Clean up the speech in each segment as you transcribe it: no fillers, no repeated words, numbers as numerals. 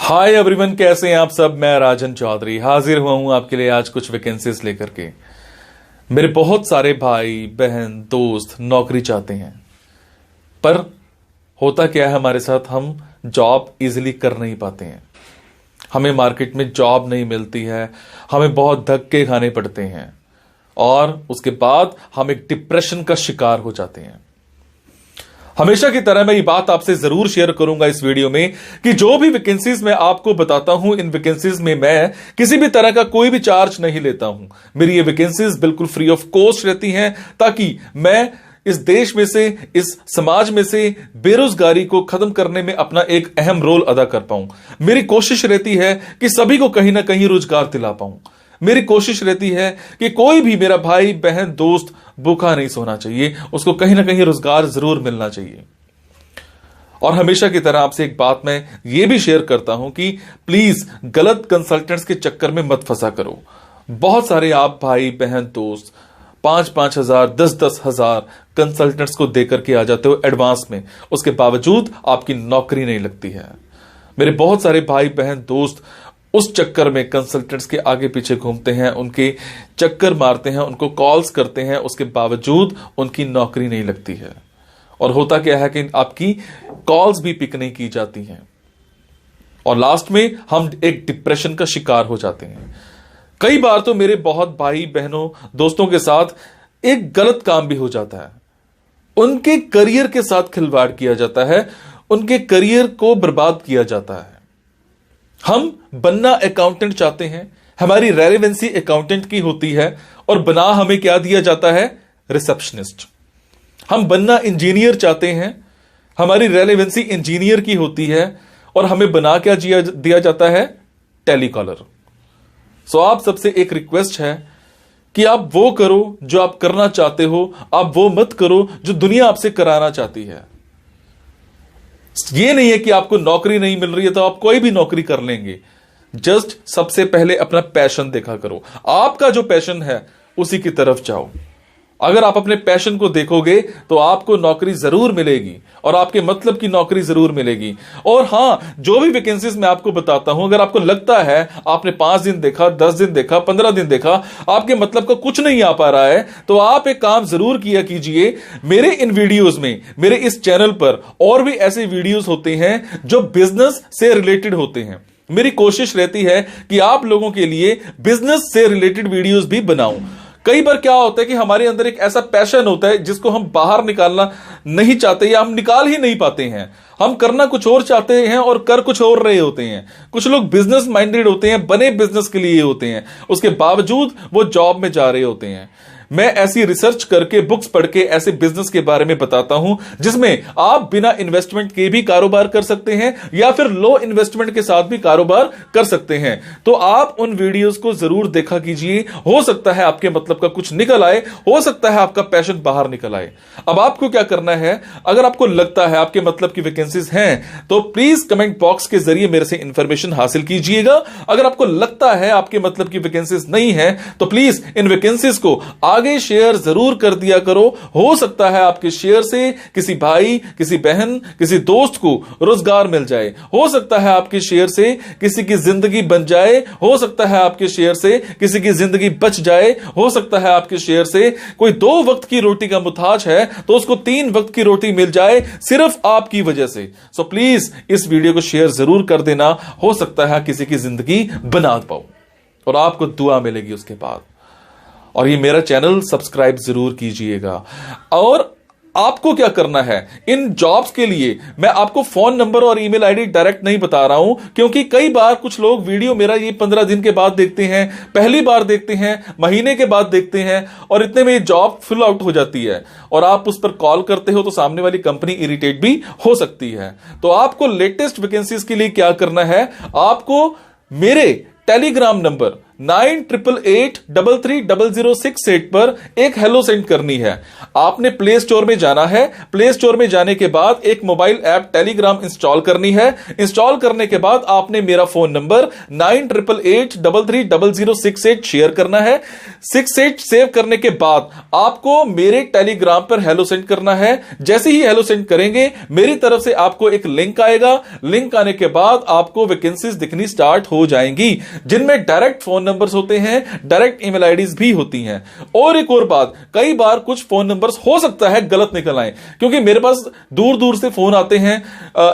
Hi everyone, कैसे हैं आप सब। मैं राजन चौधरी हाजिर हुआ हूं आपके लिए आज कुछ वैकेंसीज लेकर के। मेरे बहुत सारे भाई बहन दोस्त नौकरी चाहते हैं, पर होता क्या है हमारे साथ, हम जॉब इजीली कर नहीं पाते हैं। हमें मार्केट में जॉब नहीं मिलती है, हमें बहुत धक्के खाने पड़ते हैं और उसके बाद हम एक डिप्रेशन का शिकार हो जाते हैं। हमेशा की तरह मैं ये बात आपसे जरूर शेयर करूंगा इस वीडियो में कि जो भी वैकेंसीज मैं आपको बताता हूं, इन वैकेंसीज में मैं किसी भी तरह का कोई भी चार्ज नहीं लेता हूं। मेरी ये वैकेंसीज बिल्कुल फ्री ऑफ कॉस्ट रहती हैं, ताकि मैं इस देश में से, इस समाज में से बेरोजगारी को खत्म करने में अपना एक अहम रोल अदा कर पाऊं। मेरी कोशिश रहती है कि सभी को कहीं ना कहीं रोजगार दिला पाऊं। मेरी कोशिश रहती है कि कोई भी मेरा भाई बहन दोस्त भूखा नहीं सोना चाहिए, उसको कहीं ना कहीं रोजगार जरूर मिलना चाहिए। और हमेशा की तरह आपसे एक बात मैं ये भी शेयर करता हूं कि प्लीज गलत कंसल्टेंट्स के चक्कर में मत फंसा करो। बहुत सारे आप भाई बहन दोस्त 5-5 हजार 10-10 हजार कंसल्टेंट्स को देकर के आ जाते हो एडवांस में, उसके बावजूद आपकी नौकरी नहीं लगती है। मेरे बहुत सारे भाई बहन दोस्त उस चक्कर में कंसल्टेंट्स के आगे पीछे घूमते हैं, उनके चक्कर मारते हैं, उनको कॉल्स करते हैं, उसके बावजूद उनकी नौकरी नहीं लगती है। और होता क्या है कि आपकी कॉल्स भी पिक नहीं की जाती हैं और लास्ट में हम एक डिप्रेशन का शिकार हो जाते हैं। कई बार तो मेरे बहुत भाई बहनों दोस्तों के साथ एक गलत काम भी हो जाता है। उनके करियर के साथ खिलवाड़ किया जाता है, उनके करियर को बर्बाद किया जाता है। हम बनना अकाउंटेंट चाहते हैं, हमारी रेलेवेंसी अकाउंटेंट की होती है और बना हमें क्या दिया जाता है, रिसेप्शनिस्ट। हम बनना इंजीनियर चाहते हैं, हमारी रेलेवेंसी इंजीनियर की होती है और हमें बना क्या दिया जाता है, टेलीकॉलर। सो आप सबसे एक रिक्वेस्ट है कि आप वो करो जो आप करना चाहते हो, आप वो मत करो जो दुनिया आपसे कराना चाहती है। ये नहीं है कि आपको नौकरी नहीं मिल रही है तो आप कोई भी नौकरी कर लेंगे। जस्ट सबसे पहले अपना पैशन देखा करो, आपका जो पैशन है उसी की तरफ जाओ। अगर आप अपने पैशन को देखोगे तो आपको नौकरी जरूर मिलेगी और आपके मतलब की नौकरी जरूर मिलेगी। और हां, जो भी वैकेंसीज मैं आपको बताता हूं, अगर आपको लगता है आपने 5 दिन देखा, 10 दिन देखा, 15 दिन देखा, आपके मतलब का कुछ नहीं आ पा रहा है, तो आप एक काम जरूर किया कीजिए। मेरे इन वीडियोस में, मेरे इस चैनल पर और भी ऐसे वीडियोस होते हैं जो बिजनेस से रिलेटेड होते हैं। मेरी कोशिश रहती है कि आप लोगों के लिए बिजनेस से रिलेटेड वीडियोस भी बनाऊं। कई बार क्या होता है कि हमारे अंदर एक ऐसा पैशन होता है जिसको हम बाहर निकालना नहीं चाहते या हम निकाल ही नहीं पाते हैं। हम करना कुछ और चाहते हैं और कर कुछ और रहे होते हैं। कुछ लोग बिजनेस माइंडेड होते हैं, बने बिजनेस के लिए होते हैं, उसके बावजूद वो जॉब में जा रहे होते हैं। मैं ऐसी रिसर्च करके, बुक्स पढ़ के ऐसे बिजनेस के बारे में बताता हूं जिसमें आप बिना इन्वेस्टमेंट के भी कारोबार कर सकते हैं या फिर लो इन्वेस्टमेंट के साथ भी कारोबार कर सकते हैं। तो आप उन वीडियोस को जरूर देखा कीजिए। हो सकता है आपके मतलब का कुछ निकल आए, हो सकता है आपका पैशन बाहर निकल आए। अब आपको क्या करना है, अगर आपको लगता है आपके मतलब की वैकेंसीज हैं तो प्लीज कमेंट बॉक्स के जरिए मेरे से इंफॉर्मेशन हासिल कीजिएगा। अगर आपको लगता है आपके मतलब की वैकेंसीज नहीं है तो प्लीज इन वैकेंसीज को आगे शेयर जरूर कर दिया करो। हो सकता है आपके शेयर से किसी भाई, किसी बहन, किसी दोस्त को रोजगार मिल जाए। हो सकता है आपके शेयर से किसी की जिंदगी बन जाए। हो सकता है आपके शेयर से किसी की जिंदगी बच जाए। हो सकता है आपके शेयर से कोई 2 वक्त की रोटी का मुताज है तो उसको 3 वक्त की रोटी मिल जाए, सिर्फ आपकी वजह से। सो प्लीज इस वीडियो को शेयर जरूर कर देना। हो सकता है किसी की जिंदगी बना पाओ और आपको दुआ मिलेगी उसके बाद। और ये मेरा चैनल सब्सक्राइब जरूर कीजिएगा। और आपको क्या करना है, इन जॉब्स के लिए मैं आपको फोन नंबर और ईमेल आईडी डायरेक्ट नहीं बता रहा हूं, क्योंकि कई बार कुछ लोग वीडियो मेरा ये 15 दिन के बाद देखते हैं, पहली बार देखते हैं, महीने के बाद देखते हैं और इतने में ये जॉब फिल आउट हो जाती है और आप उस पर कॉल करते हो तो सामने वाली कंपनी इरिटेट भी हो सकती है। तो आपको लेटेस्ट वैकेंसीज के लिए क्या करना है, आपको मेरे टेलीग्राम नंबर 9888330068 पर एक हेलो सेंड करनी है। आपने प्ले स्टोर में जाना है, प्ले स्टोर में जाने के बाद एक मोबाइल ऐप टेलीग्राम इंस्टॉल करनी है। इंस्टॉल करने के बाद आपने मेरा फोन नंबर 9888330068 शेयर करना है। 68 सेव करने के बाद आपको मेरे टेलीग्राम पर हेलो सेंड करना है। जैसे ही हेलो सेंड करेंगे मेरी तरफ से आपको एक लिंक आएगा। लिंक आने के बाद आपको वैकेंसीज दिखनी स्टार्ट हो जाएंगी, जिनमें डायरेक्ट फोन नंबर्स होते हैं, डायरेक्ट ईमेल आईडीज भी होती हैं। और एक और बात, कई बार कुछ फोन नंबर्स हो सकता है गलत निकल आए, क्योंकि मेरे पास दूर दूर से फोन आते हैं,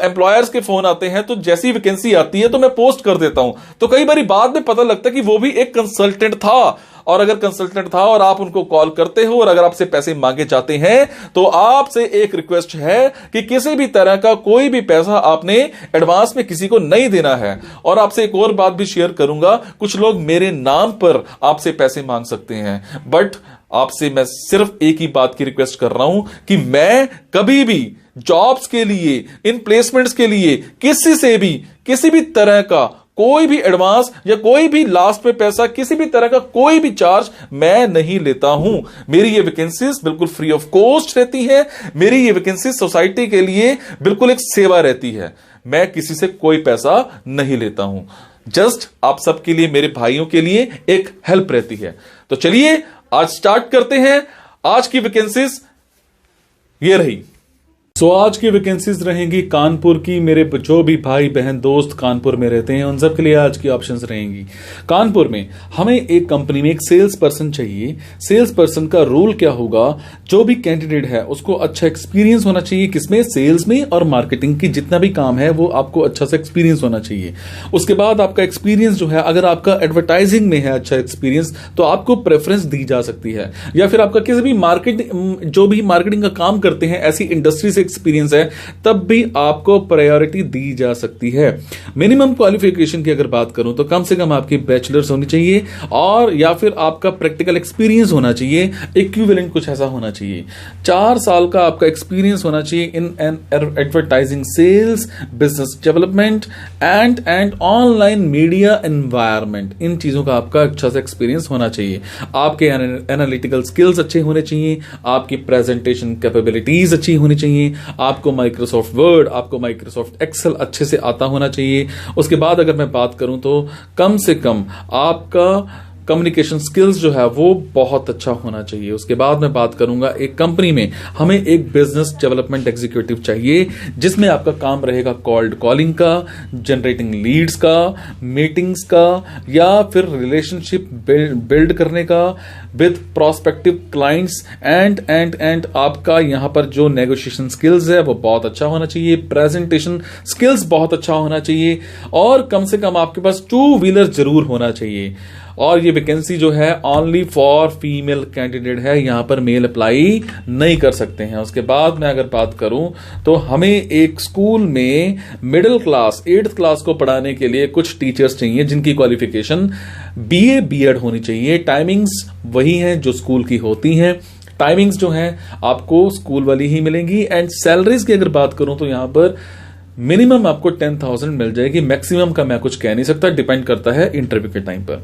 एम्प्लॉयर्स के फोन आते हैं, तो जैसी वैकेंसी आती है तो मैं पोस्ट कर देता हूं। तो कई बार बाद में पता लगता है कि वो भी एक कंसल्टेंट था, और अगर कंसल्टेंट था और आप उनको कॉल करते हो और अगर आपसे पैसे मांगे जाते हैं, तो आपसे एक रिक्वेस्ट है कि किसी भी तरह का कोई भी पैसा आपने एडवांस में किसी को नहीं देना है। और आपसे एक और बात भी शेयर करूंगा, कुछ लोग मेरे नाम पर आपसे पैसे मांग सकते हैं, बट आपसे मैं सिर्फ एक ही बात की रिक्वेस्ट कर रहा हूं कि मैं कभी भी जॉब्स के लिए, इन प्लेसमेंट्स के लिए किसी से भी किसी भी तरह का कोई भी एडवांस या कोई भी लास्ट में पैसा, किसी भी तरह का कोई भी चार्ज मैं नहीं लेता हूं। मेरी ये वैकेंसीज बिल्कुल फ्री ऑफ कॉस्ट रहती है। मेरी ये वैकेंसीज सोसाइटी के लिए बिल्कुल एक सेवा रहती है। मैं किसी से कोई पैसा नहीं लेता हूं, जस्ट आप सबके लिए, मेरे भाइयों के लिए एक हेल्प रहती है। तो चलिए आज स्टार्ट करते हैं। आज की वैकेंसीज ये रही। आज की वैकेंसीज रहेंगी कानपुर की। मेरे जो भी भाई बहन दोस्त कानपुर में रहते हैं उन सब के लिए आज की ऑप्शंस रहेंगी। कानपुर में हमें एक कंपनी में एक सेल्स पर्सन चाहिए। सेल्स पर्सन का रोल क्या होगा, जो भी कैंडिडेट है उसको अच्छा एक्सपीरियंस होना चाहिए, किसमें, सेल्स में और मार्केटिंग की जितना भी काम है वो आपको अच्छा सा एक्सपीरियंस होना चाहिए। उसके बाद आपका एक्सपीरियंस जो है, अगर आपका एडवर्टाइजिंग में है अच्छा एक्सपीरियंस तो आपको प्रेफरेंस दी जा सकती है, या फिर आपका किसी भी जो भी मार्केटिंग का काम करते हैं ऐसी इंडस्ट्री से एक्सपीरियंस है तब भी आपको प्रायोरिटी दी जा सकती है। मिनिमम क्वालिफिकेशन की अगर बात करूं तो कम से कम आपकी बैचलर्स होनी चाहिए, और या फिर आपका प्रैक्टिकल एक्सपीरियंस होना चाहिए, इक्विवेलेंट कुछ ऐसा होना चाहिए। 4 साल का आपका एक्सपीरियंस होना चाहिए in an advertising, sales, business development and online media environment. इन चीजों का आपका अच्छा सा एक्सपीरियंस होना चाहिए। आपके एनालिटिकल स्किल्स अच्छे होने चाहिए, आपकी प्रेजेंटेशन कैपेबिलिटीज अच्छी होनी चाहिए, आपको माइक्रोसॉफ्ट वर्ड, आपको माइक्रोसॉफ्ट एक्सेल अच्छे से आता होना चाहिए। उसके बाद अगर मैं बात करूं तो कम से कम आपका कम्युनिकेशन स्किल्स जो है वो बहुत अच्छा होना चाहिए। उसके बाद मैं बात करूंगा, एक कंपनी में हमें एक बिजनेस डेवलपमेंट एग्जीक्यूटिव चाहिए, जिसमें आपका काम रहेगा कॉल्ड कॉलिंग का, जनरेटिंग लीड्स का, मीटिंग्स का, या फिर रिलेशनशिप बिल्ड करने का विद प्रोस्पेक्टिव क्लाइंट्स एंड आपका यहां पर जो नेगोशिएशन स्किल्स है वो बहुत अच्छा होना चाहिए, प्रेजेंटेशन स्किल्स बहुत अच्छा होना चाहिए, और कम से कम आपके पास 2 व्हीलर जरूर होना चाहिए। और ये वैकेंसी जो है ओनली फॉर फीमेल कैंडिडेट है, यहां पर मेल अप्लाई नहीं कर सकते हैं। उसके बाद मैं अगर बात करूं तो हमें एक स्कूल में मिडिल क्लास 8th क्लास को पढ़ाने के लिए कुछ टीचर्स चाहिए जिनकी क्वालिफिकेशन BA BEd होनी चाहिए। टाइमिंग्स वही हैं जो स्कूल की होती हैं, टाइमिंग्स जो हैं आपको स्कूल वाली ही मिलेंगी। एंड सैलरीज की अगर बात करूं तो यहां पर मिनिमम आपको 10,000 मिल जाएगी, मैक्सिमम का मैं कुछ कह नहीं सकता, डिपेंड करता है इंटरव्यू के टाइम पर।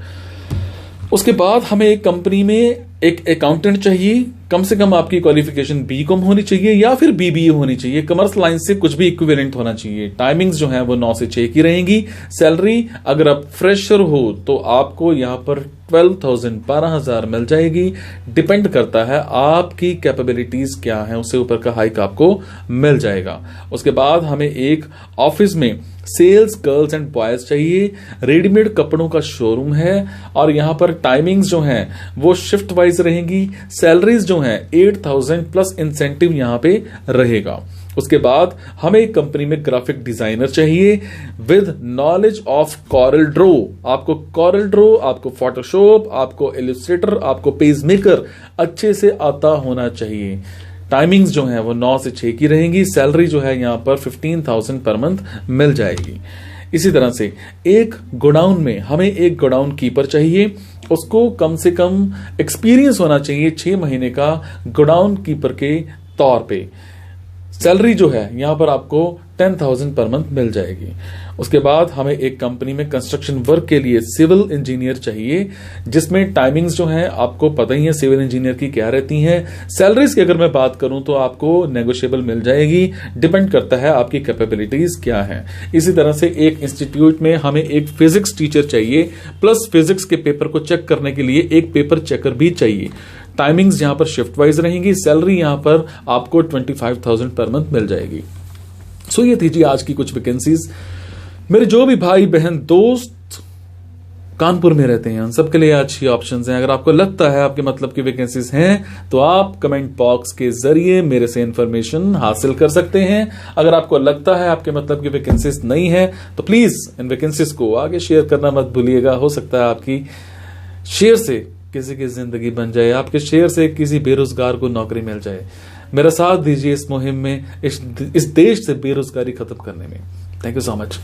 उसके बाद हमें एक कंपनी में एक अकाउंटेंट चाहिए। कम से कम आपकी क्वालिफिकेशन BCom होनी चाहिए या फिर BBA होनी चाहिए, कॉमर्स लाइन से कुछ भी इक्विवेलेंट होना चाहिए। टाइमिंग्स जो है वो 9 से 6 की रहेंगी। सैलरी अगर आप फ्रेशर हो तो आपको यहां पर 12,000 मिल जाएगी, डिपेंड करता है आपकी कैपेबिलिटीज क्या है, उससे ऊपर का हाइक आपको मिल जाएगा। उसके बाद हमें एक ऑफिस में सेल्स गर्ल्स एंड बॉयज चाहिए। रेडीमेड कपड़ों का शोरूम है और यहां पर टाइमिंग्स जो हैं वो शिफ्ट वाइज रहेंगी। सैलरीज जो हैं 8,000 प्लस इंसेंटिव यहां पे रहेगा। उसके बाद हमें एक कंपनी में ग्राफिक डिजाइनर चाहिए with knowledge of Corel Draw. आपको कॉरल ड्रो, आपको फोटोशॉप, आपको इलस्ट्रेटर, आपको पेज मेकर अच्छे से आता होना चाहिए। टाइमिंग्स जो है वो 9 से 6 की रहेंगी। सैलरी जो है यहां पर 15,000 पर मंथ मिल जाएगी। इसी तरह से एक गोडाउन में हमें एक गोडाउन कीपर चाहिए, उसको कम से कम एक्सपीरियंस होना चाहिए 6 महीने का गोडाउन कीपर के तौर पे। सैलरी जो है यहां पर आपको 10,000 पर मंथ मिल जाएगी। उसके बाद हमें एक कंपनी में कंस्ट्रक्शन वर्क के लिए सिविल इंजीनियर चाहिए, जिसमें टाइमिंग्स जो हैं आपको पता ही है सिविल इंजीनियर की क्या रहती हैं। सैलरीज की अगर मैं बात करूं तो आपको नेगोशिएबल मिल जाएगी, डिपेंड करता है आपकी कैपेबिलिटीज क्या है। इसी तरह से एक इंस्टीट्यूट में हमें एक फिजिक्स टीचर चाहिए, प्लस फिजिक्स के पेपर को चेक करने के लिए एक पेपर चेकर भी चाहिए। टाइमिंग्स यहां पर शिफ्ट वाइज रहेंगी। सैलरी यहां पर आपको 25,000 पर मंथ मिल जाएगी। सो ये थी जी आज की कुछ वैकेंसीज। मेरे जो भी भाई बहन दोस्त कानपुर में रहते हैं उन सबके लिए अच्छी ऑप्शंस हैं। अगर आपको लगता है आपके मतलब की वैकेंसीज हैं तो आप कमेंट बॉक्स के जरिए मेरे से इंफॉर्मेशन हासिल कर सकते हैं। अगर आपको लगता है आपके मतलब की वैकेंसीज नहीं है तो प्लीज इन वैकेंसीज को आगे शेयर करना मत भूलिएगा। हो सकता है आपकी शेयर से किसी की जिंदगी बन जाए, आपके शेयर से किसी बेरोजगार को नौकरी मिल जाए। मेरा साथ दीजिए इस मुहिम में, इस देश से बेरोजगारी खत्म करने में। Thank you so much.